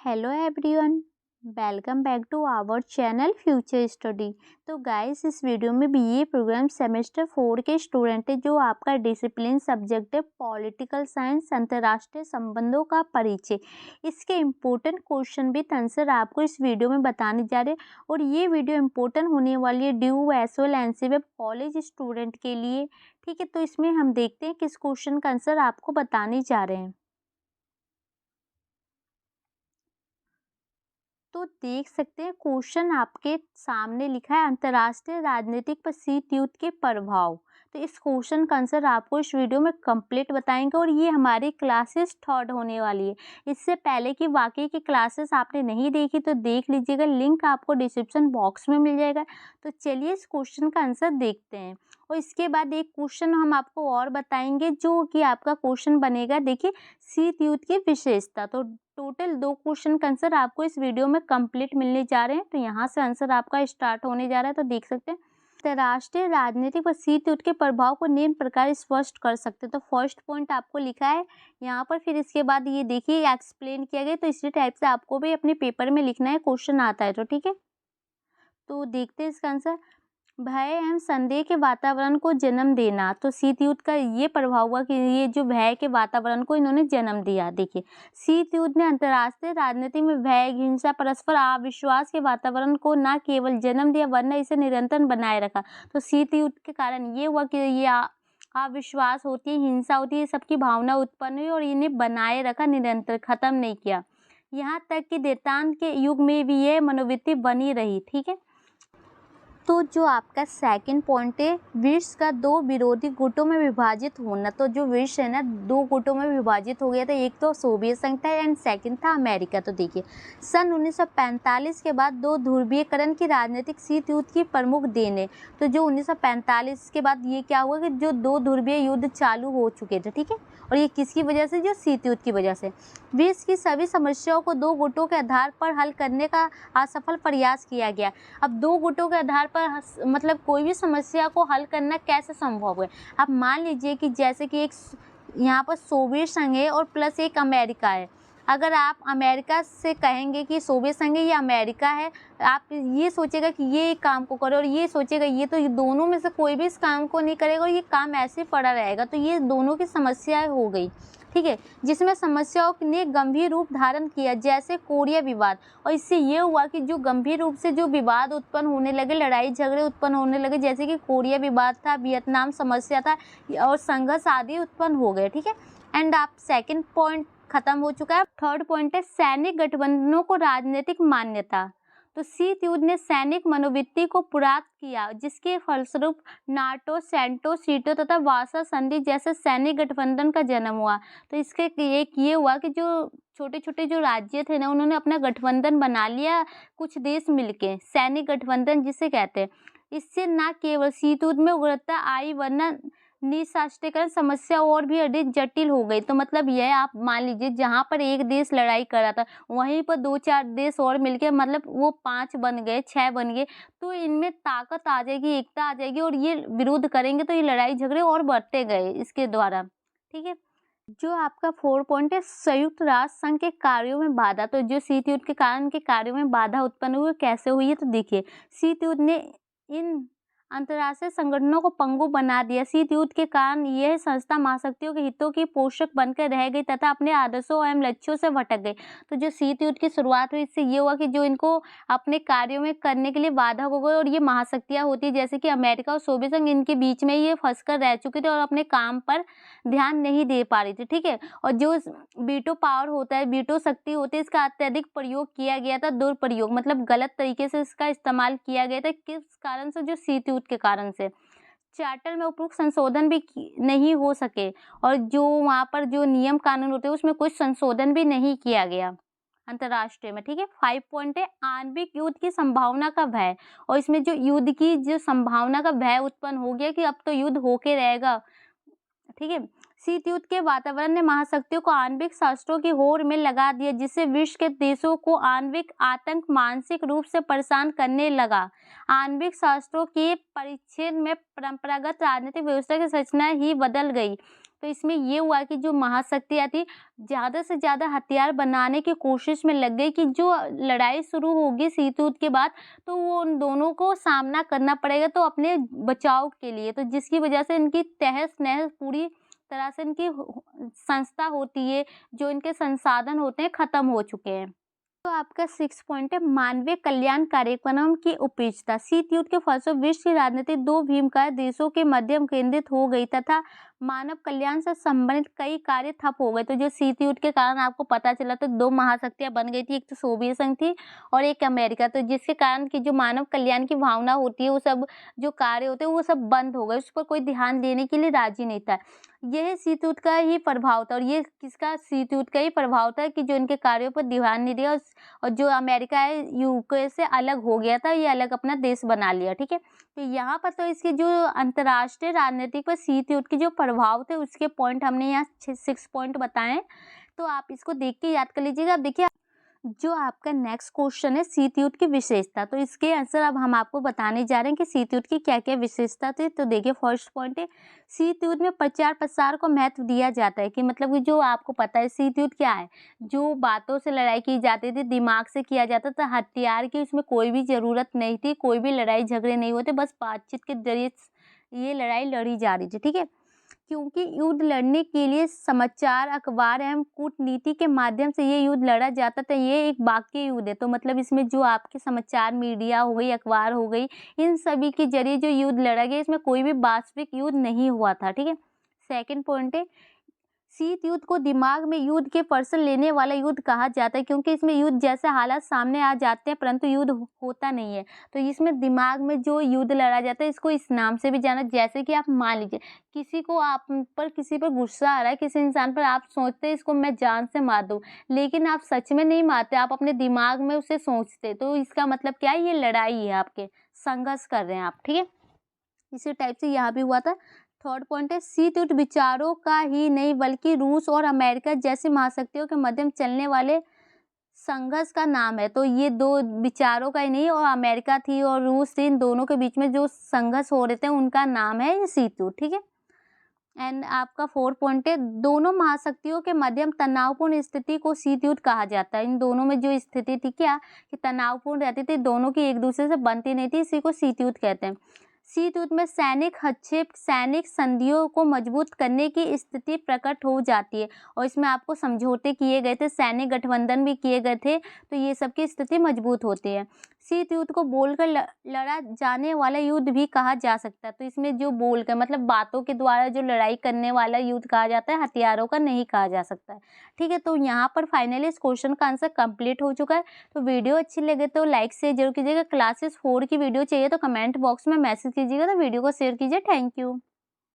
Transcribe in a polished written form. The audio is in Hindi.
Hello everyone, welcome back to our channel future study. तो गाइस, इस वीडियो में बीए प्रोग्राम सेमेस्टर 4 के स्टूडेंट है जो आपका डिसिप्लिन सब्जेक्ट है पॉलिटिकल साइंस अंतर्राष्ट्रीय संबंधों का परिचय। इसके इम्पोर्टेंट क्वेश्चन विद आंसर आपको इस वीडियो में बताने जा रहे हैं और ये वीडियो इम्पोर्टेंट होने वाली है due SOL NCWEB college student के लिए। ठीक है, तो इसमें हम देखते हैं किस क्वेश्चन का आंसर आपको बताने जा रहे हैं। तो देख सकते हैं क्वेश्चन आपके सामने लिखा है अंतर्राष्ट्रीय राजनीतिक पर शीत युद्ध के प्रभाव। तो इस क्वेश्चन का आंसर आपको इस वीडियो में कंप्लीट बताएंगे और ये हमारी क्लासेस थर्ड होने वाली है। इससे पहले की बाकी की क्लासेस आपने नहीं देखी तो देख लीजिएगा, लिंक आपको डिस्क्रिप्शन बॉक्स में मिल जाएगा। तो चलिए इस क्वेश्चन का आंसर देखते हैं और इसके बाद एक क्वेश्चन हम आपको और बताएंगे जो कि आपका क्वेश्चन बनेगा। देखिए, शीत युद्ध की विशेषता। तो टोटल 2 क्वेश्चन का आंसर आपको इस वीडियो में कंप्लीट मिलने जा रहे हैं। तो यहाँ से आंसर आपका स्टार्ट होने जा रहा है। तो देख सकते हैं अंतर्राष्ट्रीय राजनीतिक व शीत युद्ध के प्रभाव को निम्न प्रकार स्पष्ट कर सकते हैं। तो फर्स्ट पॉइंट आपको लिखा है यहाँ पर, फिर इसके बाद ये देखिए एक्सप्लेन किया गया। तो इसी टाइप से आपको भी अपने पेपर में लिखना है, क्वेश्चन आता है तो ठीक है। तो देखते हैं इसका आंसर। भय एवं संदेह के वातावरण को जन्म देना। तो शीत युद्ध का ये प्रभाव हुआ कि ये जो भय के वातावरण को इन्होंने जन्म दिया। देखिए, शीत युद्ध ने अंतर्राष्ट्रीय राजनीति में भय, हिंसा, परस्पर अविश्वास के वातावरण को न केवल जन्म दिया वरना इसे निरंतर बनाए रखा। तो शीत युद्ध के कारण ये हुआ कि ये अविश्वास होती है, हिंसा होती है, सबकी भावना उत्पन्न हुई और इन्हें बनाए रखा, निरंतर खत्म नहीं किया। यहाँ तक कि देवतांत के युग में भी यह मनोवृत्ति बनी रही। ठीक है, तो जो आपका सेकंड पॉइंट है विश्व का 2 विरोधी गुटों में विभाजित होना। तो जो विश्व है ना 2 गुटों में विभाजित हो गया था, एक तो सोवियत संघ था एंड सेकंड था अमेरिका। तो देखिए, सन 1945 के बाद 2 ध्रुवीकरण की राजनीतिक शीत युद्ध की प्रमुख देन है। तो जो 1945 के बाद ये क्या हुआ कि जो 2 ध्रुवीय युद्ध चालू हो चुके थे। ठीक है, और ये किसकी वजह से? जो शीत युद्ध की वजह से। विश्व की सभी समस्याओं को 2 गुटों के आधार पर हल करने का असफल प्रयास किया गया। अब 2 गुटों के आधार पर मतलब कोई भी समस्या को हल करना कैसे संभव है? अब मान लीजिए कि जैसे कि एक यहाँ पर सोवियत संघ है और प्लस एक अमेरिका है। अगर आप अमेरिका से कहेंगे कि सोवियत संघ है या अमेरिका है, आप ये सोचेगा कि ये काम को करो और ये सोचेगा ये, तो ये दोनों में से कोई भी इस काम को नहीं करेगा और ये काम ऐसे पड़ा रहेगा। तो ये दोनों की समस्याएं हो गई। ठीक है, जिसमें समस्याओं ने गंभीर रूप धारण किया, जैसे कोरिया विवाद। और इससे ये हुआ कि जो गंभीर रूप से जो विवाद उत्पन्न होने लगे, लड़ाई झगड़े उत्पन्न होने लगे, जैसे कि कोरिया विवाद था, वियतनाम समस्या था और संघर्ष आदि उत्पन्न हो गए। ठीक है, एंड आप सेकंड पॉइंट खत्म हो चुका है। थर्ड पॉइंट है सैनिक गठबंधनों को राजनीतिक मान्यता। तो शीत युद्ध ने सैनिक मनोवृत्ति को पुरात किया, जिसके फलस्वरूप नाटो, सेंटो, सीटो तथा वार्सा संधि जैसे सैनिक गठबंधन का जन्म हुआ। तो इसके एक ये हुआ कि जो छोटे छोटे जो राज्य थे ना, उन्होंने अपना गठबंधन बना लिया, कुछ देश मिलके, सैनिक गठबंधन जिसे कहते हैं। इससे न केवल शीत युद्ध में उग्रता आई वरना निःशस्त्रीकरण समस्या और भी अधिक जटिल हो गई। तो मतलब यह आप मान लीजिए जहाँ पर एक देश लड़ाई कर रहा था वहीं पर 2-4 देश और मिलके मतलब वो 5 बन गए, 6 बन गए। तो इनमें ताकत आ जाएगी, एकता आ जाएगी और ये विरोध करेंगे तो ये लड़ाई झगड़े और बढ़ते गए इसके द्वारा। ठीक है, जो आपका 4 पॉइंट है संयुक्त राष्ट्र संघ के कार्यों में बाधा। तो जो शीत युद्ध के कारण के कार्यों में बाधा उत्पन्न हुई कैसे हुई है? तो देखिए, शीत युद्ध ने इन अंतर्राष्ट्रीय संगठनों को पंगु बना दिया। शीत युद्ध के कारण यह संस्था महाशक्तियों के हितों की पोषक बनकर रह गई तथा अपने आदर्शों एवं लक्ष्यों से भटक गई। तो जो शीत युद्ध की शुरुआत हुई, इससे ये हुआ कि जो इनको अपने कार्यों में करने के लिए बाधा हो गई और ये महाशक्तियां होती जैसे कि अमेरिका और सोवियत संघ, इनके बीच में ये फंस कर रह चुके थे और अपने काम पर ध्यान नहीं दे पा रही थी। ठीक है, और जो वीटो पावर होता है, वीटो शक्ति होती है, इसका अत्यधिक प्रयोग किया गया था, दुरुपयोग मतलब गलत तरीके से इसका इस्तेमाल किया गया था। किस कारण से? जो शीत युद्ध के कारण से। चार्टर में उपयुक्त संशोधन भी नहीं हो सके और जो वहाँ पर जो नियम कानून होते हैं उसमें कुछ संशोधन भी नहीं किया गया अंतर्राष्ट्रीय में। ठीक है, 5 पॉइंट है आणविक युद्ध की संभावना का भय। और इसमें जो युद्ध की जो संभावना का भय उत्पन्न हो गया कि अब तो युद्ध होके रहेगा। ठीक है, शीत युद्ध के वातावरण ने महाशक्तियों को आणविक शस्त्रों की होड़ में लगा दिया, जिससे विश्व के देशों को आणविक आतंक मानसिक रूप से परेशान करने लगा। आणविक शस्त्रों के परिच्छेद में परंपरागत राजनीतिक व्यवस्था की संरचना ही बदल गई। तो इसमें ये हुआ कि जो महाशक्तियाँ थी ज़्यादा से ज़्यादा हथियार बनाने की कोशिश में लग गई कि जो लड़ाई शुरू होगी शीत युद्ध के बाद, तो वो उन दोनों को सामना करना पड़ेगा तो अपने बचाव के लिए। तो जिसकी वजह से इनकी तहस-नहस पूरी तरह से इनकी संस्था होती है, जो इनके संसाधन होते हैं ख़त्म हो चुके हैं। तो आपका 6 पॉइंट है मानवीय कल्याण कार्यक्रम की उपेक्षता। शीत युद्ध के फलस्वरूप विश्व की राजनीति दो भीमकाय देशों के मध्य केंद्रित हो गई तथा मानव कल्याण से संबंधित कई कार्य ठप हो गए। तो जो शीत युद्ध के कारण आपको पता चला तो दो महाशक्तियां बन गई थी, एक तो सोवियत संघ थी और एक अमेरिका। तो जिसके कारण कि जो मानव कल्याण की भावना होती है, वो सब जो कार्य होते हैं वो सब बंद हो गए, उस पर कोई ध्यान देने के लिए राजी नहीं था। यह शीत युद्ध का ही प्रभाव था और ये किसका शीत युद्ध का ही प्रभाव था कि जो इनके कार्यों पर ध्यान नहीं दिया और जो अमेरिका है यूके से अलग हो गया था, ये अलग अपना देश बना लिया। ठीक है, तो यहाँ पर तो इसके जो अंतर्राष्ट्रीय राजनीति पर शीत युद्ध के जो प्रभाव थे उसके पॉइंट हमने यहाँ 6 पॉइंट बताए, तो आप इसको देख के याद कर लीजिएगा। अब देखिए जो आपका नेक्स्ट क्वेश्चन है शीत युद्ध की विशेषता, तो इसके आंसर अब हम आपको बताने जा रहे हैं कि शीत युद्ध की क्या क्या विशेषता थी। तो देखिए फर्स्ट पॉइंट है शीत युद्ध में प्रचार प्रसार को महत्व दिया जाता है कि मतलब कि जो आपको पता है शीत युद्ध क्या है, जो बातों से लड़ाई की जाती थी, दिमाग से किया जाता था, हथियार की उसमें कोई भी ज़रूरत नहीं थी, कोई भी लड़ाई झगड़े नहीं होते, बस बातचीत के जरिए ये लड़ाई लड़ी जा रही थी। ठीक है, क्योंकि युद्ध लड़ने के लिए समाचार, अखबार एवं कूटनीति के माध्यम से ये युद्ध लड़ा जाता था, ये एक बाकी युद्ध है। तो मतलब इसमें जो आपके समाचार मीडिया हो गई, अखबार हो गई, इन सभी के जरिए जो युद्ध लड़ा गया, इसमें कोई भी वास्तविक युद्ध नहीं हुआ था। ठीक है, सेकंड पॉइंट है शीत युद्ध को दिमाग में युद्ध के प्रश्न लेने वाला युद्ध कहा जाता है, क्योंकि इसमें युद्ध जैसे हालात सामने आ जाते हैं परंतु युद्ध होता नहीं है। तो इसमें दिमाग में जो युद्ध लड़ा जाता है इसको इस नाम से भी जाना, जैसे कि आप मान लीजिए किसी को आप पर किसी पर गुस्सा आ रहा है, किसी इंसान पर, आप सोचते हैं इसको मैं जान से मार दूं, लेकिन आप सच में नहीं मारते, आप अपने दिमाग में उसे सोचते, तो इसका मतलब क्या है, ये लड़ाई है, आपके संघर्ष कर रहे हैं आप। ठीक है, इसी टाइप से यहाँ भी हुआ था। थर्ड पॉइंट है शीत युद्ध विचारों का ही नहीं बल्कि रूस और अमेरिका जैसी महाशक्तियों के मध्य चलने वाले संघर्ष का नाम है। तो ये दो विचारों का ही नहीं, और अमेरिका थी और रूस थी, इन दोनों के बीच में जो संघर्ष हो रहे थे उनका नाम है ये शीत युद्ध। ठीक है, एंड आपका 4 पॉइंट है दोनों महाशक्तियों के मध्यम तनावपूर्ण स्थिति को शीत युद्ध कहा जाता है। इन दोनों में जो स्थिति थी क्या कि तनावपूर्ण रहती थी, दोनों की एक दूसरे से बनती नहीं थी, इसी को शीत युद्ध कहते हैं। शीत युद्ध में सैनिक हस्तक्षेप, सैनिक संधियों को मजबूत करने की स्थिति प्रकट हो जाती है और इसमें आपको समझौते किए गए थे, सैनिक गठबंधन भी किए गए थे, तो ये सब की स्थिति मजबूत होती है। शीत युद्ध को बोलकर लड़ा जाने वाला युद्ध भी कहा जा सकता है। तो इसमें जो बोलकर मतलब बातों के द्वारा जो लड़ाई करने वाला युद्ध कहा जाता है, हथियारों का नहीं कहा जा सकता है। ठीक है, तो यहाँ पर फाइनली इस क्वेश्चन का आंसर कंप्लीट हो चुका है। तो वीडियो अच्छी लगे तो लाइक शेयर जरूर कीजिएगा। क्लासेस 4 की वीडियो चाहिए तो कमेंट बॉक्स में मैसेज कीजिएगा, तो वीडियो को शेयर कीजिए। Thank you.